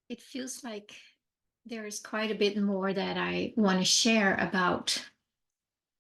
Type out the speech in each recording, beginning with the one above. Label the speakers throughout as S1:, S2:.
S1: It feels like there is quite a bit more that I want to share about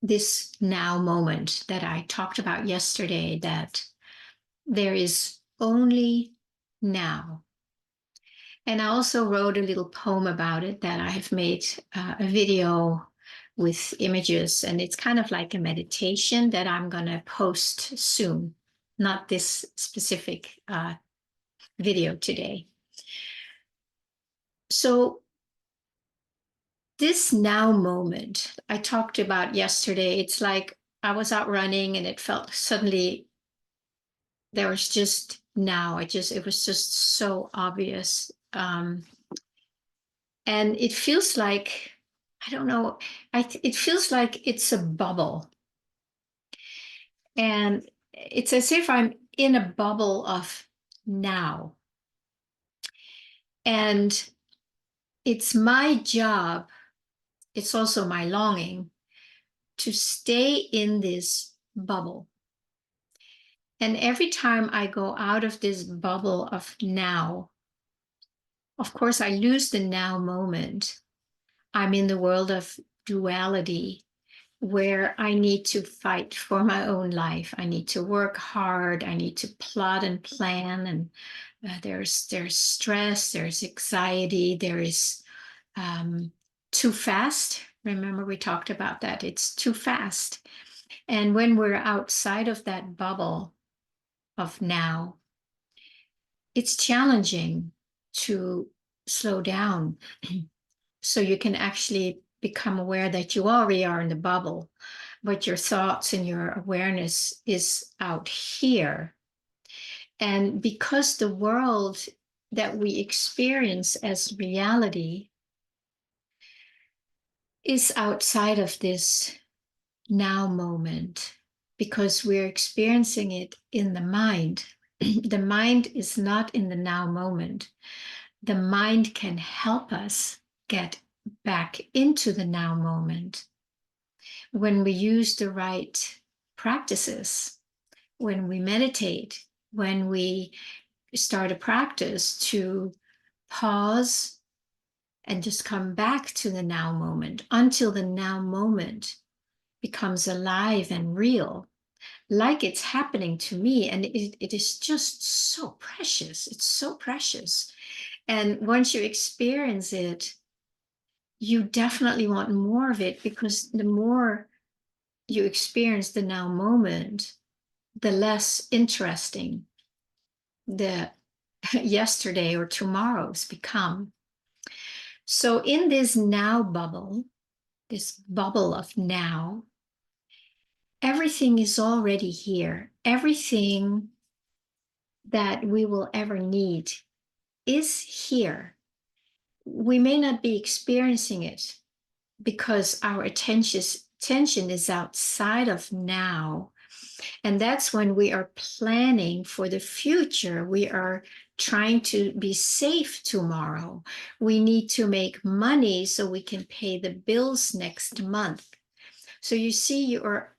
S1: this now moment that I talked about yesterday, that there is only now. And I also wrote a little poem about it that I have made a video with images, and it's kind of like a meditation that I'm going to post soon, not this specific video today. So this now moment I talked about yesterday, it's like I was out running and it felt suddenly there was just now. It was just so obvious. And it feels like, I don't know, it feels like it's a bubble. And it's as if I'm in a bubble of now. And it's my job, it's also my longing to stay in this bubble. And every time I go out of this bubble of now, of course, I lose the now moment. I'm in the world of duality where I need to fight for my own life. I need to work hard. I need to plot and plan. And there's stress, there's anxiety, there is too fast. Remember, we talked about that. It's too fast. And when we're outside of that bubble of now, it's challenging to slow down so you can actually become aware that you already are in the bubble, but your thoughts and your awareness is out here. And because the world that we experience as reality is outside of this now moment, because we're experiencing it in the mind. The mind is not in the now moment. The mind can help us get back into the now moment when we use the right practices, when we meditate, when we start a practice to pause and just come back to the now moment until the now moment becomes alive and real, like it's happening to me. And it is just so precious. It's so precious. And once you experience it, you definitely want more of it, because the more you experience the now moment, the less interesting the yesterday or tomorrows become. So in this now bubble, this bubble of now, everything is already here. Everything that we will ever need is here. We may not be experiencing it because our attention is outside of now. And that's when we are planning for the future. We are trying to be safe tomorrow. We need to make money so we can pay the bills next month. So you see, you are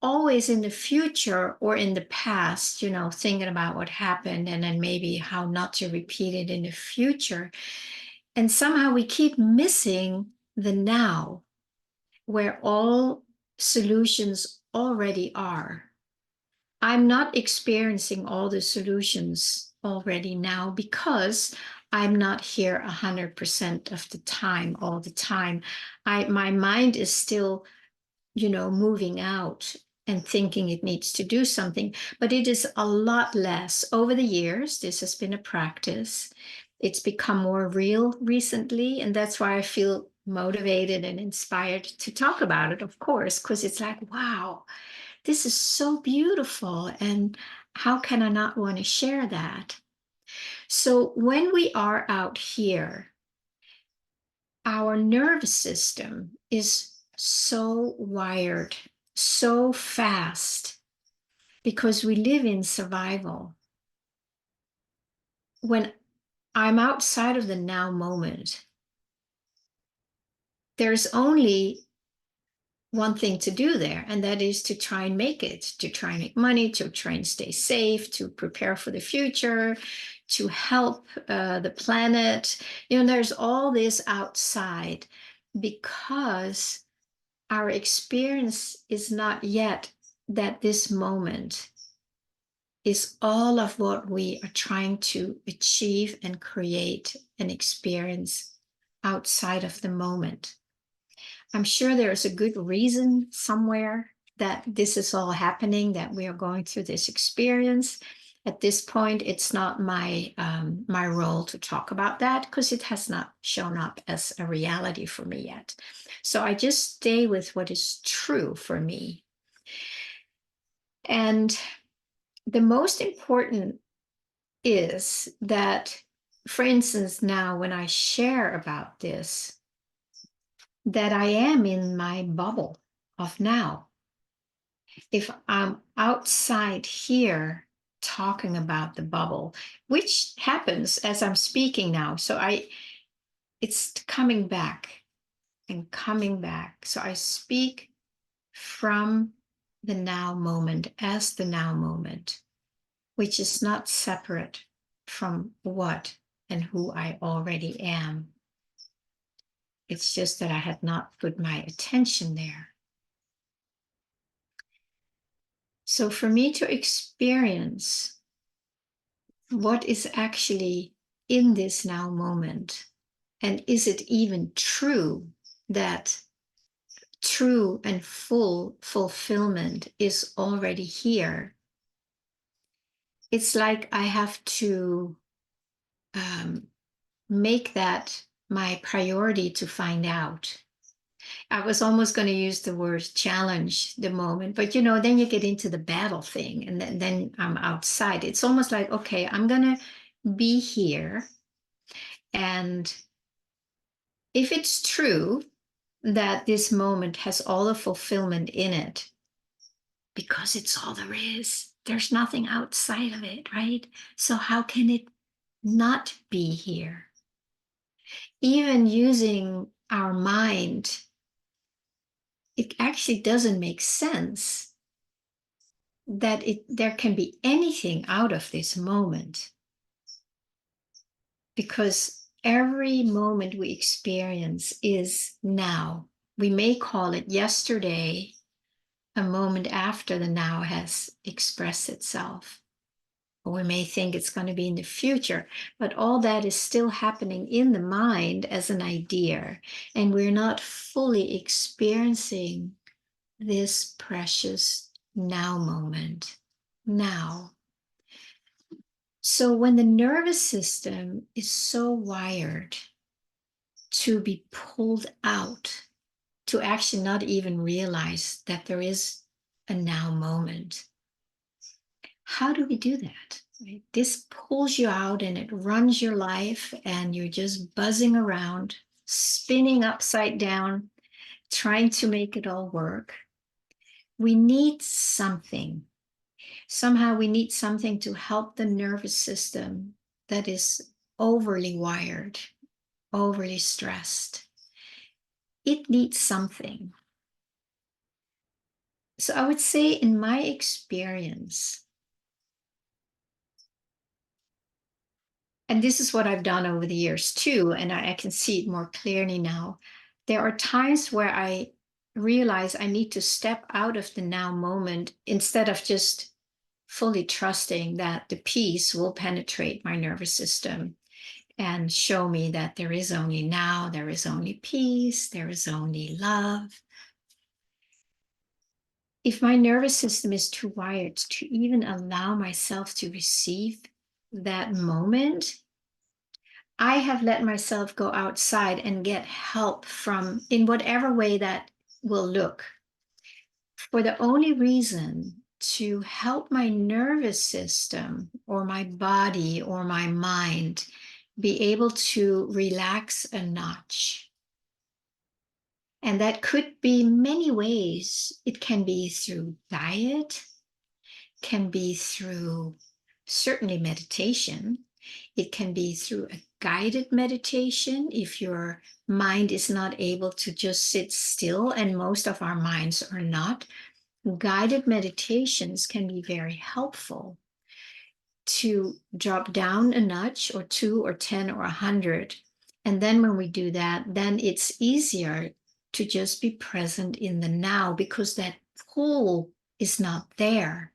S1: always in the future or in the past, thinking about what happened and then maybe how not to repeat it in the future. And somehow we keep missing the now, where all solutions already are. I'm not experiencing all the solutions already now because I'm not here 100% of the time, all the time. My mind is still, moving out and thinking it needs to do something, but it is a lot less. Over the years, this has been a practice. It's become more real recently, and that's why I feel motivated and inspired to talk about it, of course, because it's like, wow, this is so beautiful, and how can I not want to share that? So when we are out here, our nervous system is so wired, so fast, because we live in survival. When I'm outside of the now moment, there's only one thing to do there, and that is to try and make it, to try and make money, to try and stay safe, to prepare for the future, to help the planet. There's all this outside because our experience is not yet that this moment is all of what we are trying to achieve and create and experience outside of the moment. I'm sure there's a good reason somewhere that this is all happening, that we are going through this experience. At this point, it's not my role to talk about that because it has not shown up as a reality for me yet. So I just stay with what is true for me. And the most important is that, for instance, now when I share about this, that I am in my bubble of now. If I'm outside here talking about the bubble, which happens as I'm speaking now, so it's coming back and coming back. So I speak from the now moment as the now moment, which is not separate from what and who I already am. It's just that I had not put my attention there. So for me to experience what is actually in this now moment, and is it even true that true and full fulfillment is already here? It's like I have to make that my priority to find out. I was almost going to use the word challenge the moment, but then you get into the battle thing, and then I'm outside. It's almost like, okay, I'm going to be here. And if it's true that this moment has all the fulfillment in it, because it's all there is, there's nothing outside of it, right? So how can it not be here? Even using our mind, it actually doesn't make sense that there can be anything out of this moment, because every moment we experience is now. We may call it yesterday, a moment after the now has expressed itself, or we may think it's going to be in the future, but all that is still happening in the mind as an idea, and we're not fully experiencing this precious now moment, now. So when the nervous system is so wired to be pulled out, to actually not even realize that there is a now moment, how do we do that? Right? This pulls you out and it runs your life, and you're just buzzing around, spinning upside down, trying to make it all work. We need something. Somehow we need something to help the nervous system that is overly wired, overly stressed. It needs something. So I would say, in my experience, and this is what I've done over the years too, and I can see it more clearly now, there are times where I realize I need to step out of the now moment instead of just fully trusting that the peace will penetrate my nervous system and show me that there is only now, there is only peace, there is only love. If my nervous system is too wired to even allow myself to receive that moment, I have let myself go outside and get help from, in whatever way that will look, for the only reason to help my nervous system or my body or my mind be able to relax a notch. And that could be many ways. It can be through diet, can be through certainly meditation. It can be through a guided meditation if your mind is not able to just sit still, and most of our minds are not. Guided meditations can be very helpful to drop down a notch or 2 or 10 or 100. And then when we do that, then it's easier to just be present in the now, because that pull is not there.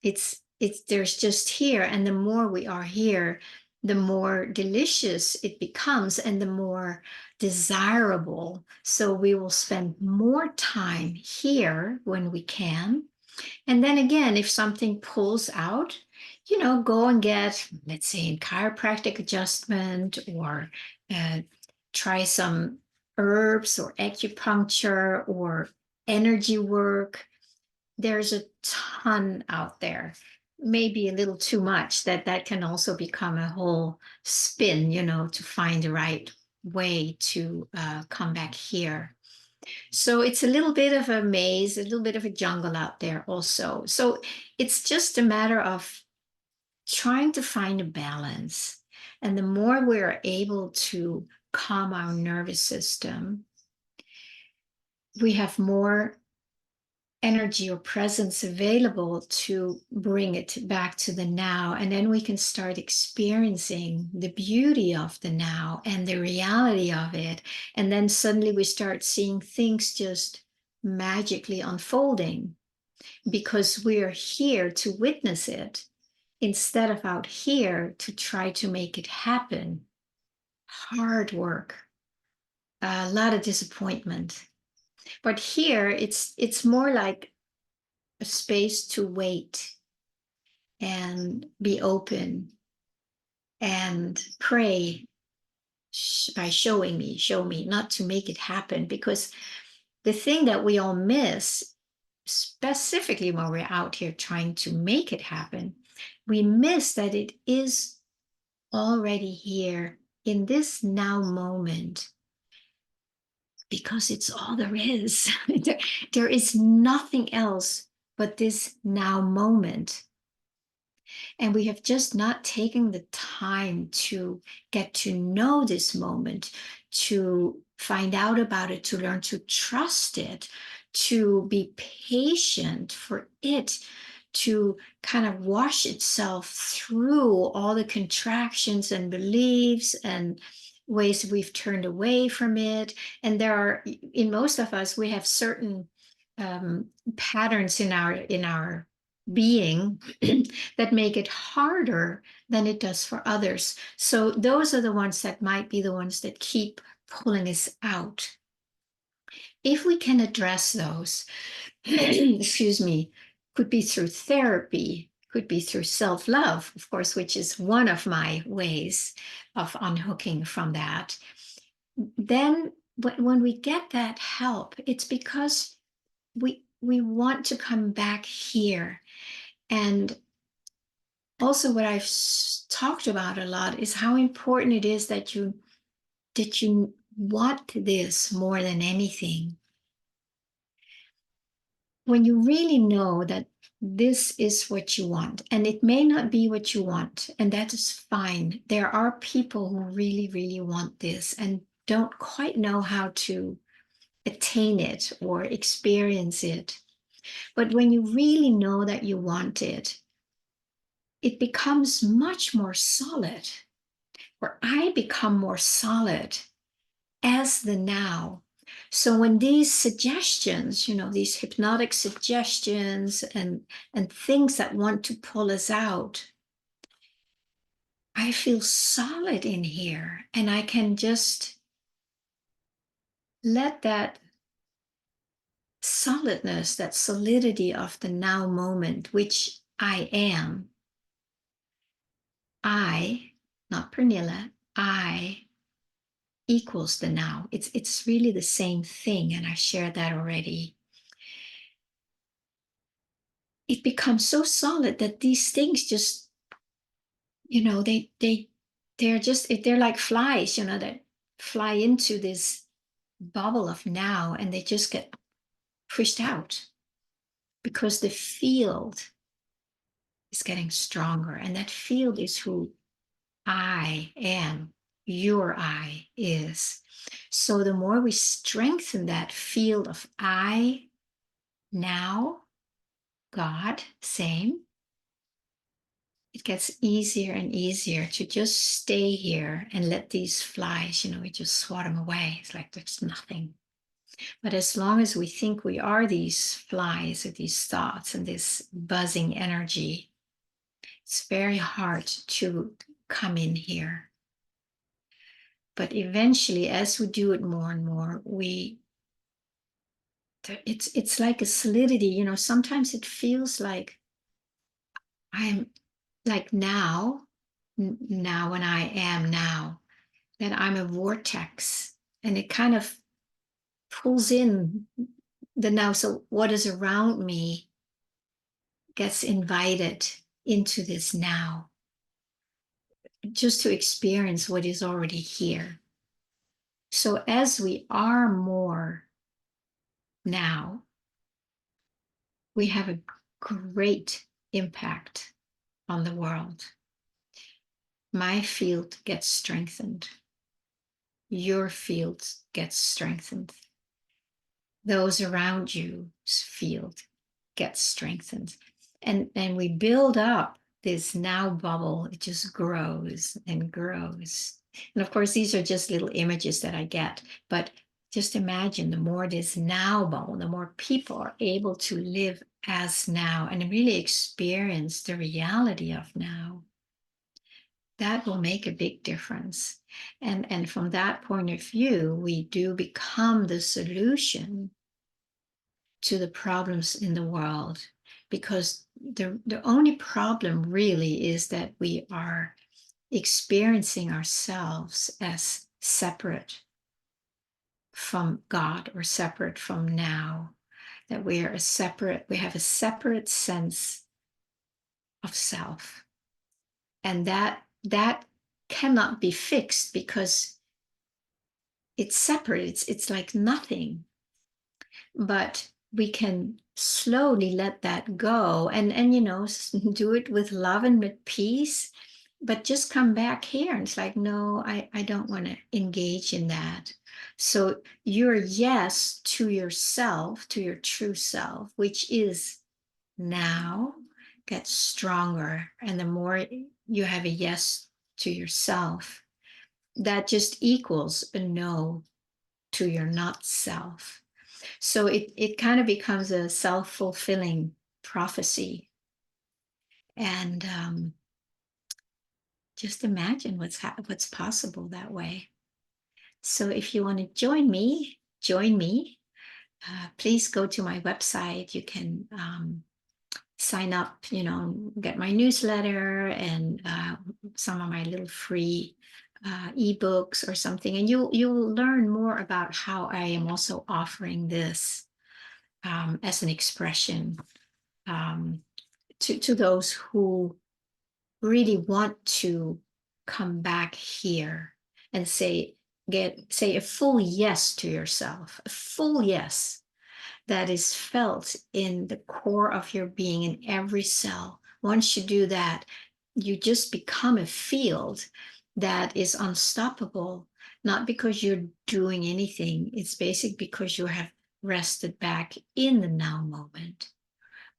S1: It's there's just here, and the more we are here, the more delicious it becomes and the more desirable. So we will spend more time here when we can. And then again, if something pulls out, go and get, let's say, a chiropractic adjustment, or try some herbs or acupuncture or energy work. There's a ton out there. Maybe a little too much, that can also become a whole spin, to find the right way to come back here. So it's a little bit of a maze, a little bit of a jungle out there also. So it's just a matter of trying to find a balance. And the more we're able to calm our nervous system, we have more energy or presence available to bring it back to the now. And then we can start experiencing the beauty of the now and the reality of it. And then suddenly we start seeing things just magically unfolding, because we're here to witness it instead of out here to try to make it happen. Hard work, a lot of disappointment. But here it's more like a space to wait and be open and pray by show me, not to make it happen. Because the thing that we all miss, specifically when we're out here trying to make it happen, we miss that it is already here in this now moment, because it's all there is. There is nothing else but this now moment. And we have just not taken the time to get to know this moment, to find out about it, to learn to trust it, to be patient for it to kind of wash itself through all the contractions and beliefs and ways we've turned away from it. And there are, in most of us, we have certain patterns in our being that make it harder than it does for others. So those are the ones that might be the ones that keep pulling us out. If we can address those, excuse me, could be through therapy, could be through self-love, of course, which is one of my ways of unhooking from that. Then when we get that help, it's because we want to come back here. And also what I've talked about a lot is how important it is that you want this more than anything. When you really know that this is what you want, and it may not be what you want, and that is fine. There are people who really, really want this and don't quite know how to attain it or experience it. But when you really know that you want it, it becomes much more solid, or I become more solid as the now. So when these suggestions, these hypnotic suggestions and things that want to pull us out, I feel solid in here, and I can just let that solidness, that solidity of the now moment, which I am, I, not Pernilla, I equals the now. It's really the same thing, and I shared that already. It becomes so solid that these things just, they're like flies, that fly into this bubble of now, and they just get pushed out because the field is getting stronger, and that field is who I am, your I is. So the more we strengthen that field of I, now, God, same, it gets easier and easier to just stay here and let these flies, we just swat them away. It's like there's nothing. But as long as we think we are these flies or these thoughts and this buzzing energy, it's very hard to come in here. But eventually, as we do it more and more, it's like a solidity. Sometimes it feels like I'm like now when I am now, that I'm a vortex, and it kind of pulls in the now. So what is around me gets invited into this now, just to experience what is already here. So as we are more now, we have a great impact on the world. My field gets strengthened. Your field gets strengthened. Those around you's field gets strengthened. And we build up this now bubble. It just grows and grows. And of course, these are just little images that I get, but just imagine the more this now bubble, the more people are able to live as now and really experience the reality of now. That will make a big difference. And from that point of view, we do become the solution to the problems in the world, because the only problem really is that we are experiencing ourselves as separate from God or separate from now, that we have a separate sense of self. And that cannot be fixed because it's separate. It's like nothing. But we can slowly let that go and do it with love and with peace, but just come back here. And it's like, no, I don't want to engage in that. So your yes to yourself, to your true self, which is now, gets stronger. And the more you have a yes to yourself, that just equals a no to your not self. So it kind of becomes a self-fulfilling prophecy. And just imagine what's possible that way. So if you want to join me. Please go to my website. You can sign up, get my newsletter and some of my little free ebooks or something, and you'll learn more about how I am also offering this as an expression to those who really want to come back here and say a full yes to yourself, a full yes that is felt in the core of your being, in every cell. Once you do that, you just become a field that is unstoppable, not because you're doing anything. It's basically because you have rested back in the now moment,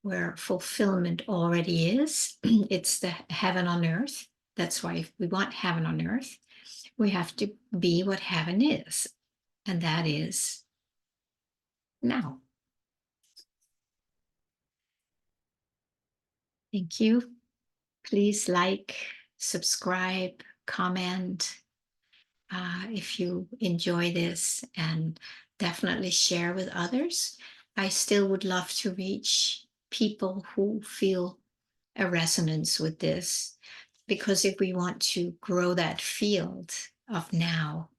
S1: where fulfillment already is. It's the heaven on earth. That's why if we want heaven on earth, we have to be what heaven is, and that is now. Thank you. Please like, subscribe, comment if you enjoy this, and definitely share with others. I still would love to reach people who feel a resonance with this, because if we want to grow that field of now,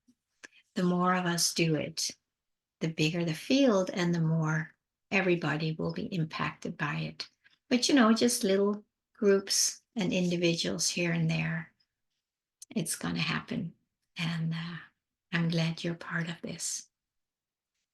S1: the more of us do it, the bigger the field and the more everybody will be impacted by it. But just little groups and individuals here and there, it's going to happen. And I'm glad you're part of this.